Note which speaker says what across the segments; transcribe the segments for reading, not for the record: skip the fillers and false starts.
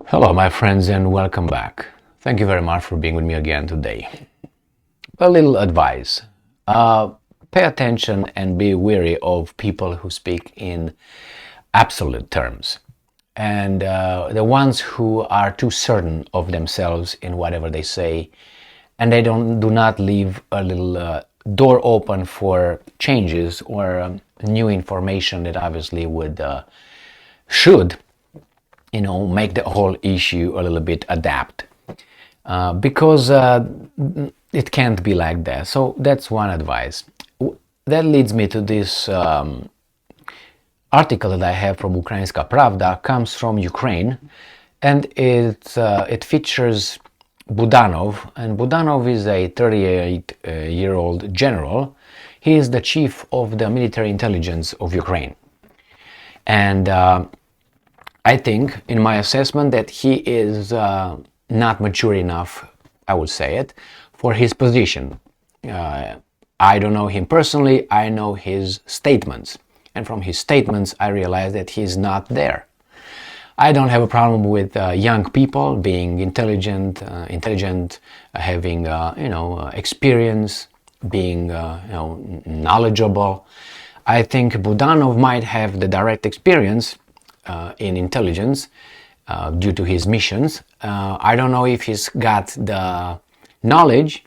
Speaker 1: Hello, my friends, and welcome back. Thank you very much for being with me again today. A little advice. Pay attention and be wary of people who speak in absolute terms. And the ones who are too certain of themselves in whatever they say, and they do not leave a little door open for changes or new information that obviously should make the whole issue a little bit adapt. Because it can't be like that. So that's one advice. That leads me to this article that I have from Ukrainska Pravda, comes from Ukraine, and it features Budanov, and Budanov is a 38-year-old general. He is the chief of the military intelligence of Ukraine. And I think, in my assessment, that he is not mature enough, I would say it, for his position. I don't know him personally, I know his statements. And from his statements, I realize that he's not there. I don't have a problem with young people being intelligent, having experience, being knowledgeable. I think Budanov might have the direct experience in intelligence due to his missions. I don't know if he's got the knowledge,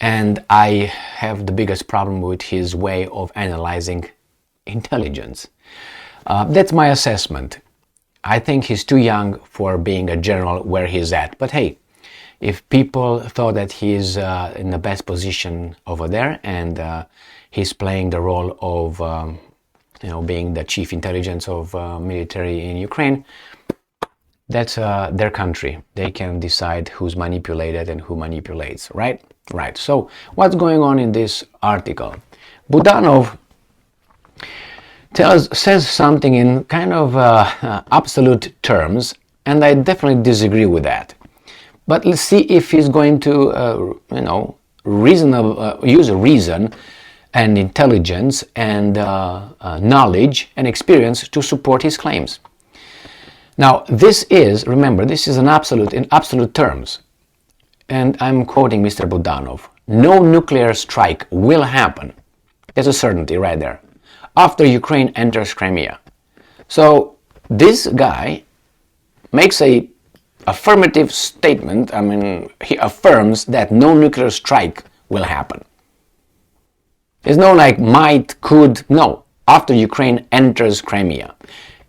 Speaker 1: and I have the biggest problem with his way of analyzing intelligence. That's my assessment. I think he's too young for being a general where he's at. But hey, if people thought that he's in the best position over there and he's playing the role of being the chief intelligence of military in Ukraine, that's their country. They can decide who's manipulated and who manipulates, right? Right. So what's going on in this article? Budanov says something in kind of absolute terms, and I definitely disagree with that. But let's see if he's going to, use reason and intelligence and knowledge and experience to support his claims. Now, remember, this is in absolute terms. And I'm quoting Mr. Budanov. No nuclear strike will happen. There's a certainty right there. After Ukraine enters Crimea. So this guy makes a affirmative statement. He affirms that no nuclear strike will happen. There's no might, could, no. After Ukraine enters Crimea.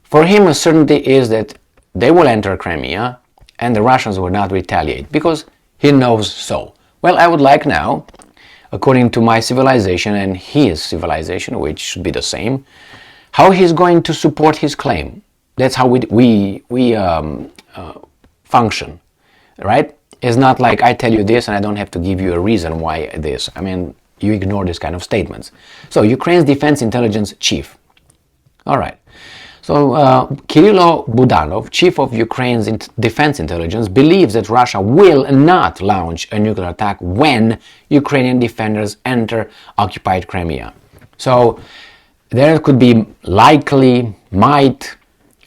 Speaker 1: For him, a certainty is that they will enter Crimea and the Russians will not retaliate because he knows so. Well, I would like now, according to my civilization and his civilization, which should be the same, how he's going to support his claim. That's how we function, right? It's not like I tell you this and I don't have to give you a reason why this. You ignore this kind of statements. So, Ukraine's defense intelligence chief. All right. So, Kirilo Budanov, chief of Ukraine's defense intelligence, believes that Russia will not launch a nuclear attack when Ukrainian defenders enter occupied Crimea. So, there could be likely, might,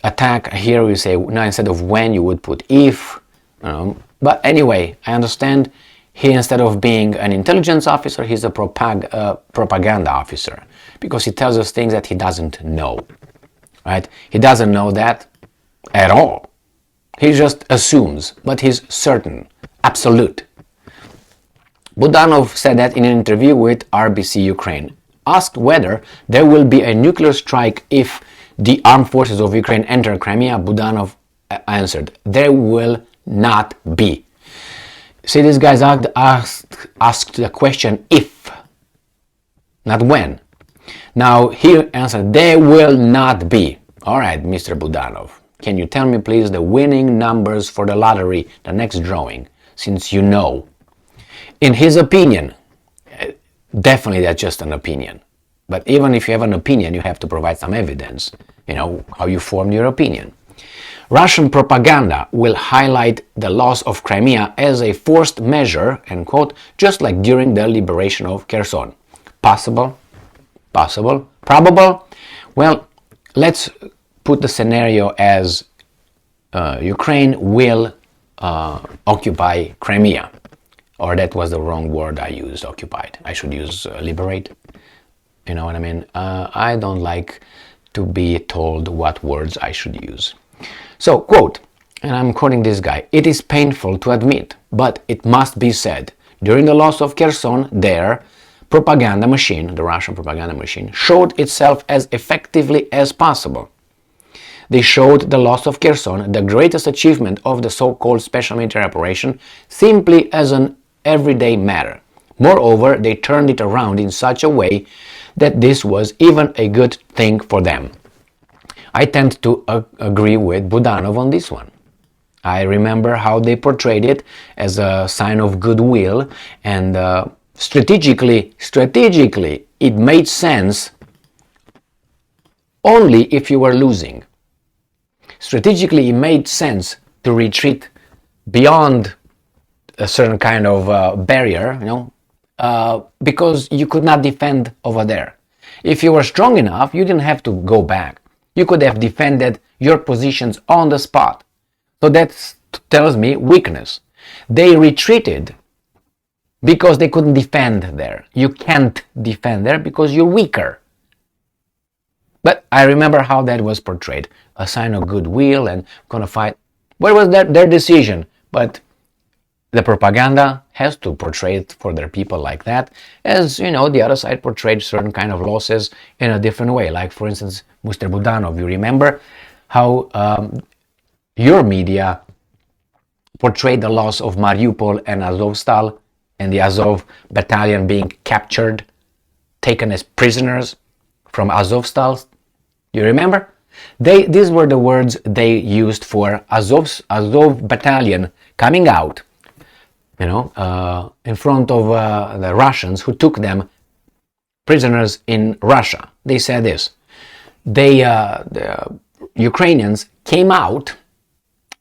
Speaker 1: attack. Here we say, now instead of when, you would put if. But anyway, I understand. He, instead of being an intelligence officer, he's a propaganda officer, because he tells us things that he doesn't know, right? He doesn't know that at all. He just assumes, but he's certain, absolute. Budanov said that in an interview with RBC Ukraine. Asked whether there will be a nuclear strike if the armed forces of Ukraine enter Crimea, Budanov answered, there will not be. See, this guy's asked the question if, not when. Now, he answered, there will not be. All right, Mr. Budanov, can you tell me, please, the winning numbers for the lottery, the next drawing, since you know? In his opinion, definitely that's just an opinion. But even if you have an opinion, you have to provide some evidence, how you formed your opinion. Russian propaganda will highlight the loss of Crimea as a forced measure, end quote, just like during the liberation of Kherson. Possible? Probable? Well, let's put the scenario as Ukraine will occupy Crimea. Or that was the wrong word I used, occupied. I should use liberate. You know what I mean? I don't like to be told what words I should use. So, quote, and I'm quoting this guy, "It is painful to admit, but it must be said. During the loss of Kherson, their propaganda machine, the Russian propaganda machine, showed itself as effectively as possible. They showed the loss of Kherson, the greatest achievement of the so-called special military operation, simply as an everyday matter. Moreover, they turned it around in such a way that this was even a good thing for them." I tend to agree with Budanov on this one. I remember how they portrayed it as a sign of goodwill, and strategically, it made sense only if you were losing. Strategically, it made sense to retreat beyond a certain kind of barrier, because you could not defend over there. If you were strong enough, you didn't have to go back. You could have defended your positions on the spot. So that tells me weakness. They retreated because they couldn't defend there. You can't defend there because you're weaker. But I remember how that was portrayed. A sign of goodwill and gonna fight. What was their decision? But the propaganda has to portray it for their people like that, as the other side portrayed certain kind of losses in a different way. Like, for instance, Mr. Budanov, you remember how your media portrayed the loss of Mariupol and Azovstal, and the Azov battalion being captured, taken as prisoners from Azovstal. You remember? These were the words they used for Azov battalion coming out, in front of the Russians who took them prisoners in Russia. They said this: the Ukrainians came out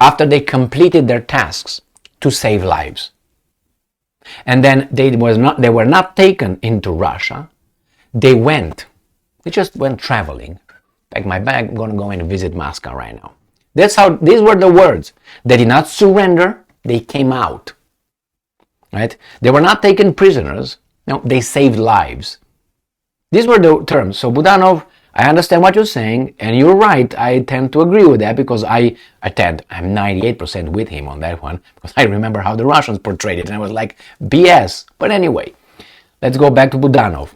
Speaker 1: after they completed their tasks to save lives, and then they were not taken into Russia. They just went traveling. Pack my bag, I'm gonna go and visit Moscow right now. That's how, these were the words. They did not surrender, they came out. Right? They were not taken prisoners, no, they saved lives. These were the terms. So Budanov, I understand what you're saying, and you're right, I tend to agree with that, because I'm 98% with him on that one, because I remember how the Russians portrayed it, and I was like, BS. But anyway, let's go back to Budanov.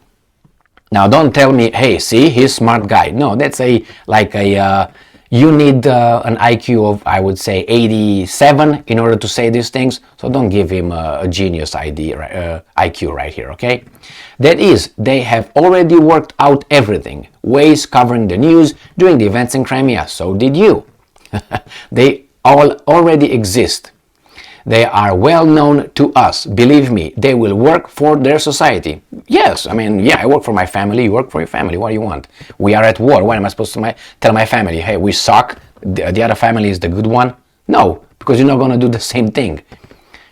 Speaker 1: Now, don't tell me, hey, see, he's a smart guy. No, that's you need an IQ of, I would say, 87 in order to say these things. So don't give him a genius IQ right here, okay? That is, they have already worked out everything. Ways covering the news during the events in Crimea. So did you. They all already exist. They are well known to us. Believe me, they will work for their society. Yes, I work for my family. You work for your family. What do you want? We are at war. What am I supposed to tell my family? Hey, we suck. The other family is the good one? No, because you're not going to do the same thing.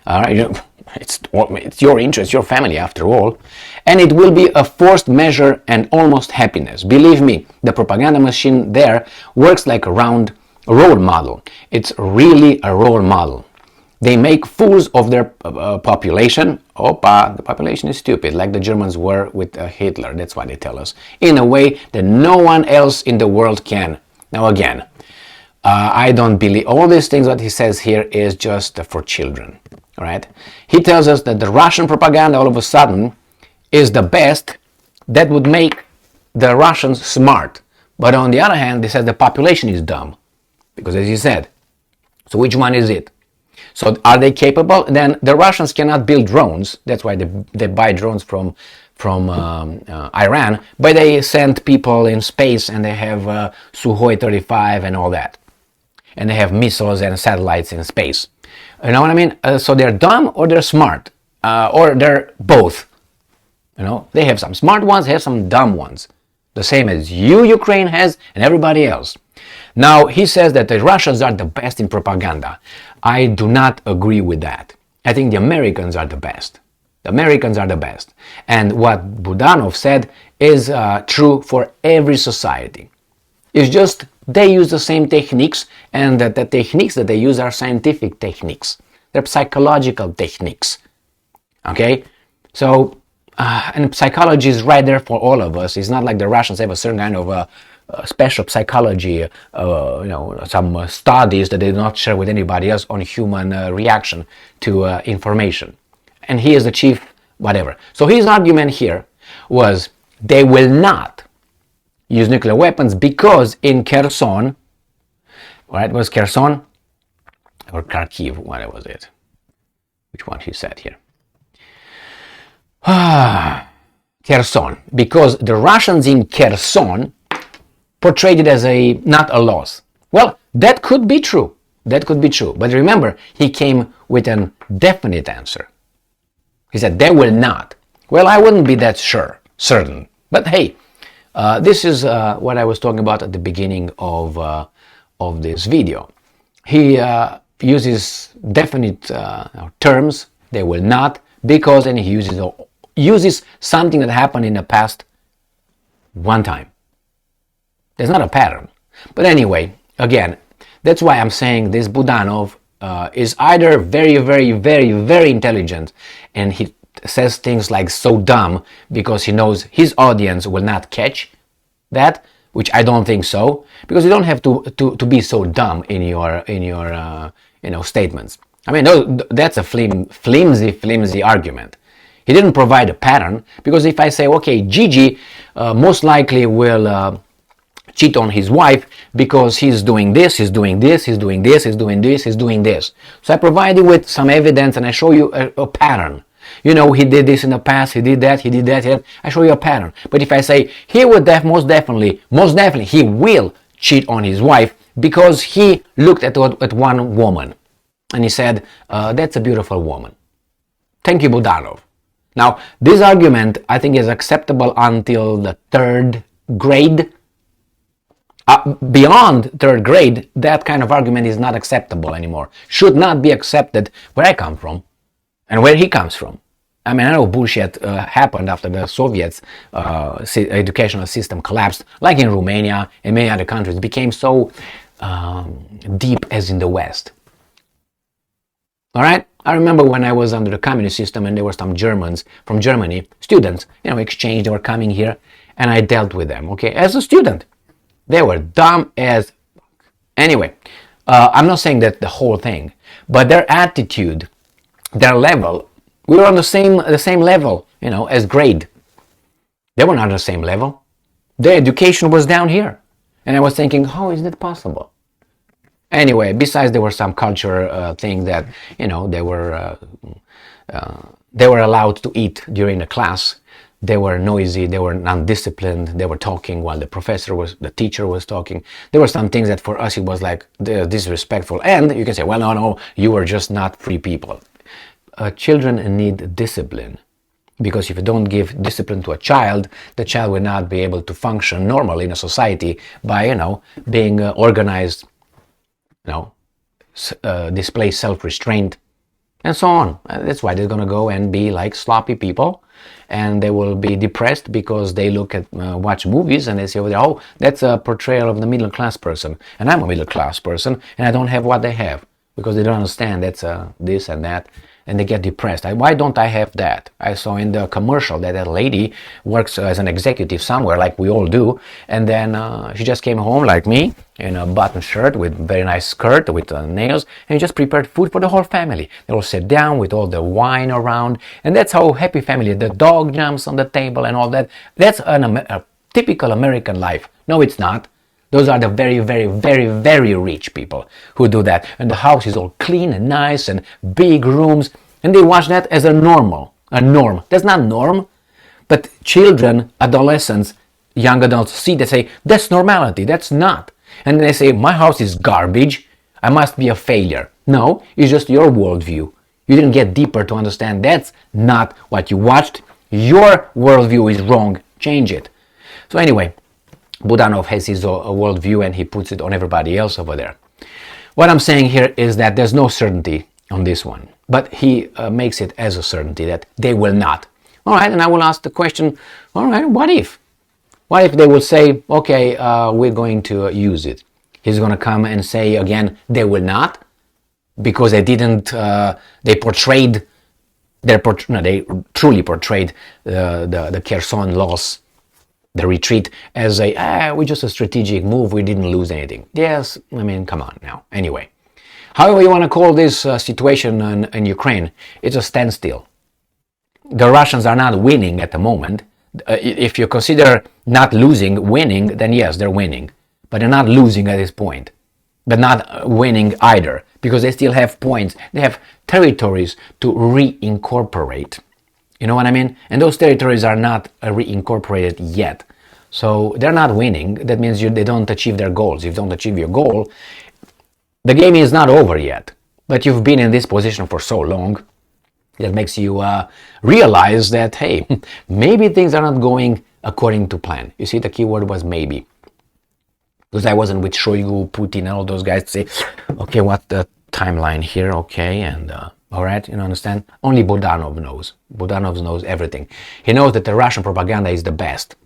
Speaker 1: All right, it's your interest, your family after all. And it will be a forced measure and almost happiness. Believe me, the propaganda machine there works like a role model. It's really a role model. They make fools of their population. The population is stupid, like the Germans were with Hitler. That's why they tell us. In a way that no one else in the world can. Now again, I don't believe all these things that he says here is just for children. All right? He tells us that the Russian propaganda all of a sudden is the best that would make the Russians smart. But on the other hand, they said the population is dumb. Because as he said, so which one is it? So are they capable? Then the Russians cannot build drones. That's why they buy drones from Iran. But they send people in space, and they have Sukhoi 35 and all that. And they have missiles and satellites in space. You know what I mean? So they're dumb or they're smart. Or they're both. They have some smart ones, they have some dumb ones. The same as Ukraine has, and everybody else. Now, he says that the Russians are the best in propaganda. I do not agree with that. I think the Americans are the best. The Americans are the best. And what Budanov said is true for every society. It's just they use the same techniques, and that the techniques that they use are scientific techniques. They're psychological techniques. Okay? So, and psychology is right there for all of us. It's not like the Russians have a certain kind of special psychology, some studies that they do not share with anybody else on human reaction to information. And he is the chief, whatever. So his argument here was they will not use nuclear weapons because in Kherson, right, was Kherson or Kharkiv, what was it? Which one he said here? Kherson, because the Russians in Kherson portrayed it as not a loss. Well, that could be true. That could be true. But remember, he came with a definite answer. He said, they will not. Well, I wouldn't be that certain. But hey, this is what I was talking about at the beginning of this video. He uses definite terms, they will not, because, and he uses something that happened in the past one time. There's not a pattern. But anyway, again, that's why I'm saying this Budanov is either very, very, very, very intelligent, and he says things like so dumb because he knows his audience will not catch that, which I don't think so, because you don't have to be so dumb in your statements. I mean, that's a flimsy argument. He didn't provide a pattern, because if I say, okay, Gigi most likely will cheat on his wife because he's doing this, he's doing this, he's doing this, he's doing this, he's doing this. So I provide you with some evidence and I show you a pattern. You know, he did this in the past, he did that, I show you a pattern. But if I say, he would most definitely, he will cheat on his wife because he looked at one woman and he said, that's a beautiful woman. Thank you, Budanov. Now, this argument, I think, is acceptable until the third grade. Beyond third grade, that kind of argument is not acceptable anymore. Should not be accepted where I come from and where he comes from. I mean, I know bullshit happened after the Soviets' educational system collapsed, like in Romania and many other countries. It became so deep as in the West. All right? I remember when I was under the communist system and there were some Germans from Germany, students, exchange, they were coming here, and I dealt with them, okay, as a student. They were dumb as... Anyway, I'm not saying that the whole thing, but their attitude, their level, we were on the same level, as grade. They were not on the same level. Their education was down here. And I was thinking, how is that possible? Anyway, besides there were some culture thing that, they were allowed to eat during the class. They were noisy, they were undisciplined, they were talking while the teacher was talking. There were some things that for us it was like disrespectful. And you can say, well, no, you were just not free people. Children need discipline. Because if you don't give discipline to a child, the child will not be able to function normally in a society by, being organized, display self-restraint, and so on. That's why they're going to go and be like sloppy people, and they will be depressed because they watch movies and they say, oh, that's a portrayal of the middle class person, and I'm a middle class person, and I don't have what they have, because they don't understand that's this and that, and they get depressed. Why don't I have that? I saw in the commercial that lady works as an executive somewhere, like we all do, and then she just came home like me in a button shirt with very nice skirt with nails, and just prepared food for the whole family. They all sit down with all the wine around, and that's how happy family. The dog jumps on the table and all that. That's a typical American life. No, it's not. Those are the very, very, very, very rich people who do that. And the house is all clean and nice and big rooms. And they watch that as a norm. That's not norm. But children, adolescents, young adults see that, say, that's normality. That's not. And they say, my house is garbage. I must be a failure. No, it's just your worldview. You didn't get deeper to understand that's not what you watched. Your worldview is wrong. Change it. So anyway, Budanov has his worldview and he puts it on everybody else over there. What I'm saying here is that there's no certainty on this one, but he makes it as a certainty that they will not. All right, and I will ask the question, all right, what if? What if they will say, okay, we're going to use it? He's going to come and say again, they will not, because they didn't, they portrayed, they truly portrayed the Kherson loss, the retreat, as we're just a strategic move, we didn't lose anything. Yes, I mean, come on now. Anyway, however you want to call this situation in Ukraine, it's a standstill. The Russians are not winning at the moment. If you consider not losing winning, then yes, they're winning. But they're not losing at this point. But not winning either, because they still have points. They have territories to reincorporate. You know what I mean? And those territories are not reincorporated yet. So they're not winning. That means they don't achieve their goals. If you don't achieve your goal, the game is not over yet. But you've been in this position for so long, that makes you realize that, hey, maybe things are not going according to plan. You see, the key word was maybe. Because I wasn't with Shoigu, Putin, and all those guys to say, okay, what's the timeline here? Okay, and all right, you understand? Only Budanov knows. Budanov knows everything. He knows that the Russian propaganda is the best.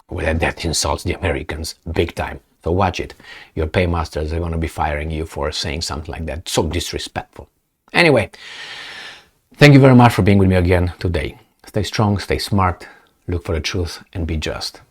Speaker 1: Well, that insults the Americans big time. So watch it. Your paymasters are going to be firing you for saying something like that. So disrespectful. Anyway, thank you very much for being with me again today. Stay strong, stay smart, look for the truth, and be just.